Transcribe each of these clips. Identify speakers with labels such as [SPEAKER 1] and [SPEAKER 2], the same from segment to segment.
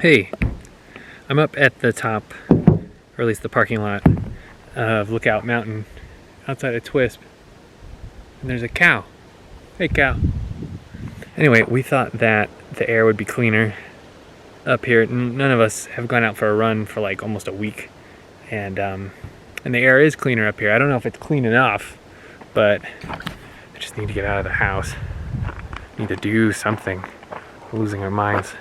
[SPEAKER 1] Hey, I'm up at the top, or at least the parking lot of Lookout Mountain outside of Twisp, and there's a cow. Hey, cow. Anyway, we thought that the air would be cleaner up here. None of us have gone out for a run for like almost a week, and the air is cleaner up here. I don't know if it's clean enough, but I just need to get out of the house. Need to do something. We're losing our minds.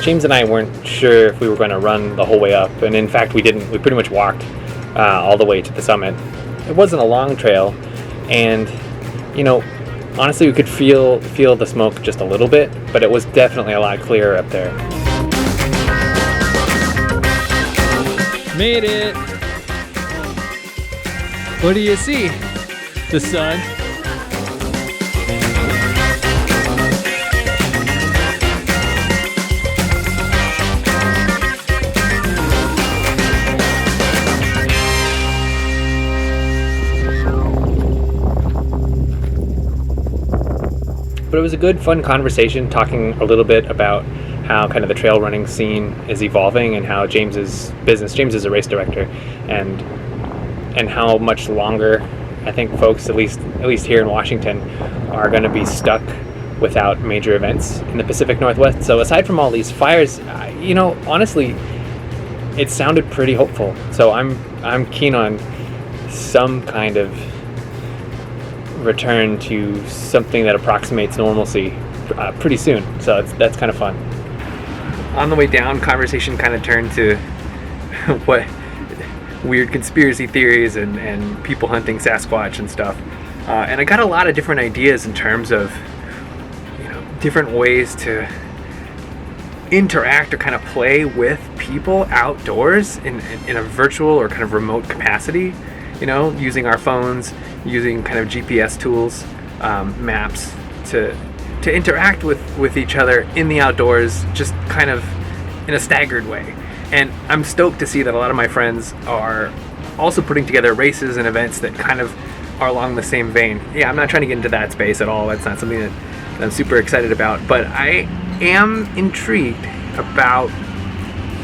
[SPEAKER 1] James and I weren't sure if we were going to run the whole way up, and in fact we didn't. We pretty much walked all the way to the summit. It wasn't a long trail, and honestly we could feel the smoke just a little bit, but it was definitely a lot clearer up there. Made it! What do you see? The sun. But it was a good, fun conversation, talking a little bit about how kind of the trail running scene is evolving and how James's business, James is a race director, and how much longer I think folks, at least here in Washington, are going to be stuck without major events in the Pacific Northwest. So aside from all these fires, honestly, it sounded pretty hopeful. So I'm keen on some kind of return to something that approximates normalcy pretty soon. So that's kind of fun. On the way down, conversation kind of turned to what weird conspiracy theories and people hunting Sasquatch and stuff. And I got a lot of different ideas in terms of different ways to interact or kind of play with people outdoors in a virtual or kind of remote capacity. Using our phones, using kind of GPS tools, maps to interact with each other in the outdoors, just kind of in a staggered way. And I'm stoked to see that a lot of my friends are also putting together races and events that kind of are along the same vein. Yeah, I'm not trying to get into that space at all. That's not something that I'm super excited about. But I am intrigued about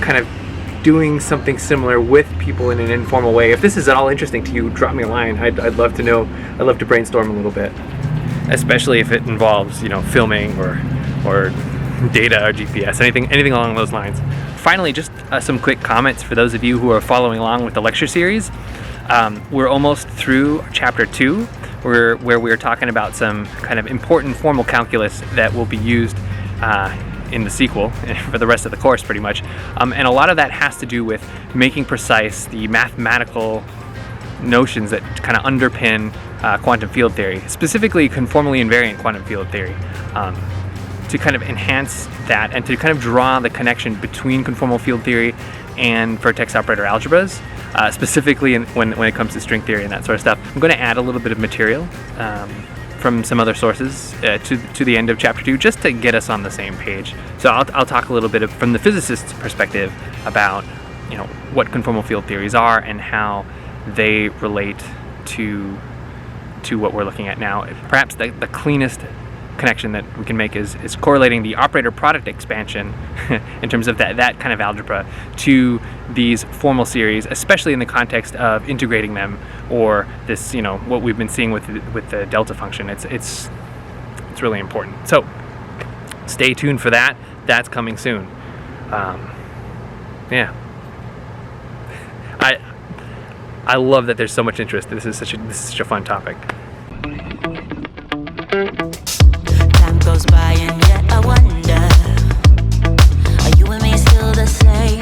[SPEAKER 1] kind of doing something similar with people in an informal way. If this is at all interesting to you, drop me a line. I'd love to know. I'd love to brainstorm a little bit, especially if it involves filming or data or GPS, anything along those lines. Finally, just some quick comments for those of you who are following along with the lecture series. We're almost through chapter 2, where we're talking about some kind of important formal calculus that will be used in the sequel for the rest of the course, pretty much. And a lot of that has to do with making precise the mathematical notions that kind of underpin quantum field theory, specifically conformally invariant quantum field theory, to kind of enhance that and to kind of draw the connection between conformal field theory and vertex operator algebras, specifically when it comes to string theory and that sort of stuff. I'm going to add a little bit of material from some other sources to the end of chapter 2, just to get us on the same page. So I'll talk a little bit from the physicist's perspective about what conformal field theories are and how they relate to what we're looking at now. Perhaps the cleanest connection that we can make is correlating the operator product expansion in terms of that kind of algebra to these formal series, especially in the context of integrating them, or this what we've been seeing with the delta function. It's really important. So stay tuned for that. That's coming soon. Yeah. I love that there's so much interest. This is such a fun topic.
[SPEAKER 2] Time goes by and yet I wonder, are you and me still the same?